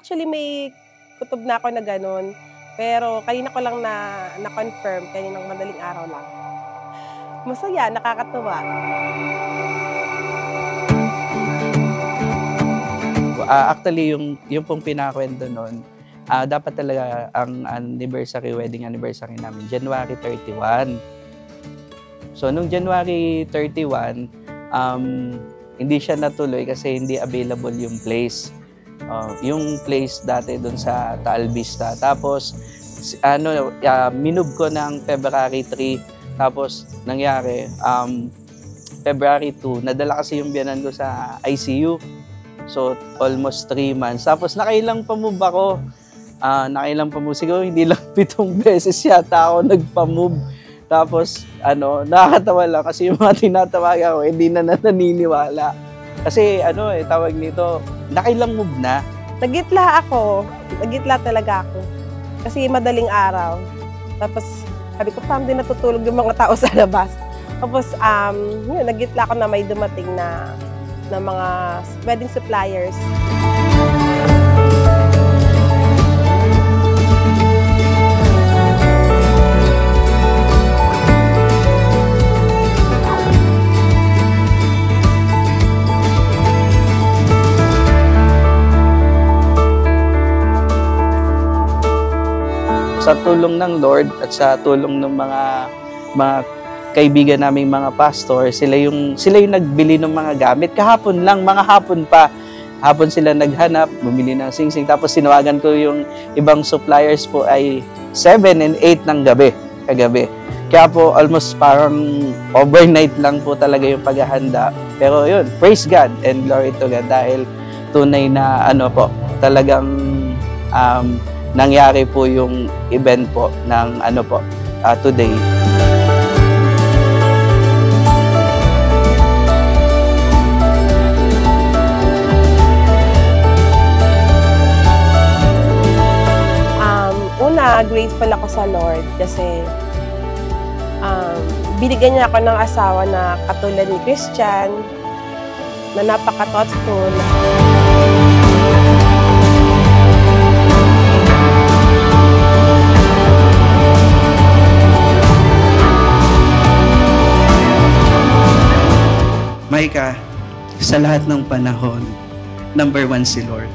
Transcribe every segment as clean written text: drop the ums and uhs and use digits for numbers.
Actually, may kutob na ako na gano'n. Pero kanina ko lang na-confirm, kaninang madaling araw lang. Masaya, nakakatuwa. Actually, yung pong pinakwento nun, dapat talaga ang wedding anniversary namin, January 31. So, nung January 31, hindi siya natuloy kasi hindi available yung place. Yung place dati doon sa Taal Vista. Tapos, minove ko ng February 3. Tapos, nangyari, February 2, nadala kasi yung biyanan ko sa ICU. So, almost 3 months. Tapos, nakailang pa-move ako. Siguro hindi lang 7 beses yata ako nagpa-move. Tapos, nakakatawa lang kasi yung mga tinatawagan ko, hindi na naniniwala. Kasi, tawag nito, nakailang move na. Nagitla ako. Nagitla talaga ako. Kasi madaling araw. Tapos, sabi ko, parang din natutulog yung mga tao sa labas. Tapos, nagitla ako na may dumating na mga wedding suppliers. Sa tulong ng Lord at sa tulong ng mga kaibigan naming mga pastor, sila yung nagbili ng mga gamit. Kahapon lang, mga hapon pa. Hapon sila naghanap, bumili ng singsing. Tapos sinawagan ko yung ibang suppliers po ay 7 and 8 ng kagabi. Kaya po almost parang overnight lang po talaga yung paghahanda. Pero yun, praise God and glory to God dahil tunay na talagang nangyari po yung event po ng today. Grateful ako sa Lord kasi binigyan niya ako ng asawa na katulad ni Christian, na napaka-thoughtful. Maika, sa lahat ng panahon, number 1 si Lord.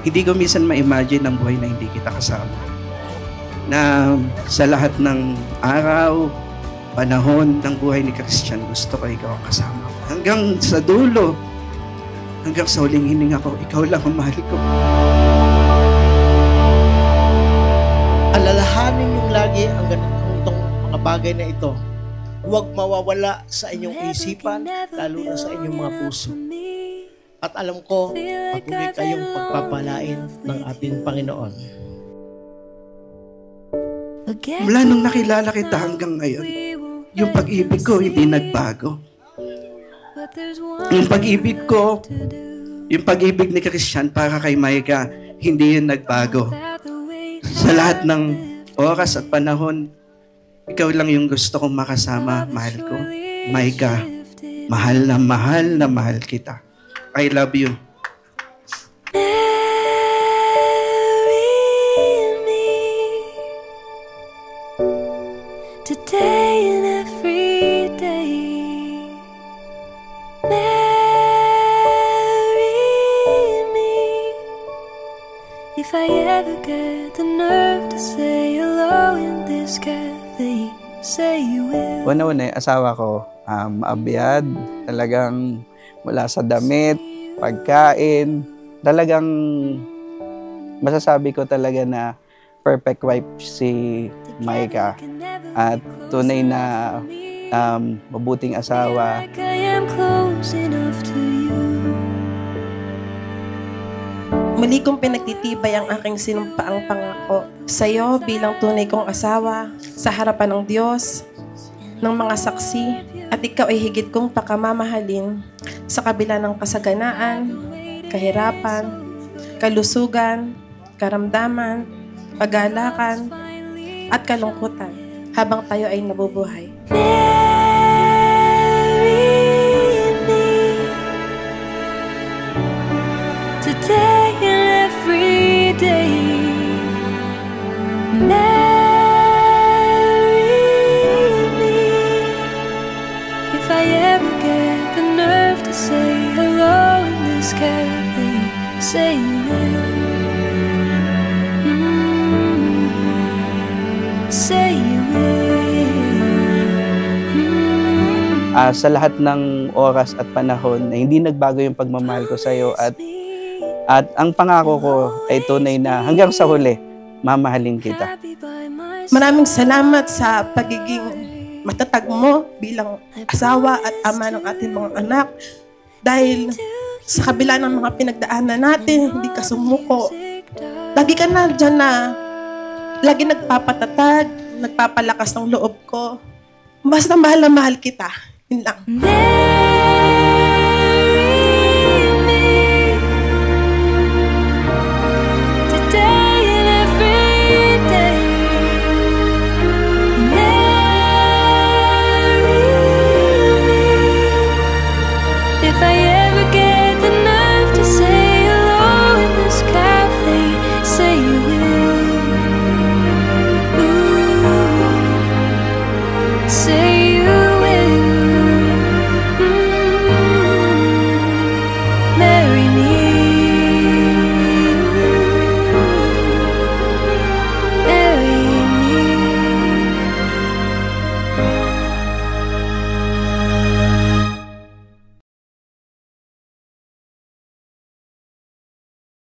Hindi ko minsan ma-imagine ang buhay na hindi kita kasama. Na sa lahat ng araw, panahon ng buhay ni Christian, gusto ko ikaw ang kasama ko. Hanggang sa dulo, hanggang sa huling hininga ko, ikaw lang ang mahal ko. Alalahanin yung lagi ang itong mga bagay na ito. Huwag mawawala sa inyong isipan, lalo na sa inyong mga puso. At alam ko, patuloy kayong pagpapalain ng ating Panginoon. Mula nung nakilala kita hanggang ngayon, yung pag-ibig ko hindi nagbago. Yung pag-ibig ni Christian para kay Maika, hindi yun nagbago. Sa lahat ng oras at panahon, ikaw lang yung gusto kong makasama, mahal ko. Maika, mahal na mahal kita. I love you. Today and every day, marry me. If I ever get the nerve to say hello in this cafe, say you will. Una-una, asawa ko, maabyad, talagang mula sa damit, pagkain, talagang masasabi ko talaga na perfect wife si Maika. At tunay na mabuting asawa. Muli kong pinagtitibay ang aking sinumpaang pangako sa iyo bilang tunay kong asawa sa harapan ng Diyos, ng mga saksi, at ikaw ay higit kong pakamamahalin sa kabila ng kasaganaan, kahirapan, kalusugan, karamdaman, pag-aalakan, at kalungkutan habang tayo ay nabubuhay. Marry me today and every say you will. Say you will. Sa lahat ng oras at panahon na hindi nagbago yung pagmamahal ko sa iyo at ang pangako ko ay tunay na hanggang sa huli, mamahalin kita. Maraming salamat sa pagiging matatag mo bilang asawa at ama ng ating mga anak. Dahil sa kabila ng mga pinagdaanan natin, hindi ka sumuko. Lagi ka na dyan na, lagi nagpapatatag, nagpapalakas ng loob ko. Basta mahal na mahal kita. Yun lang.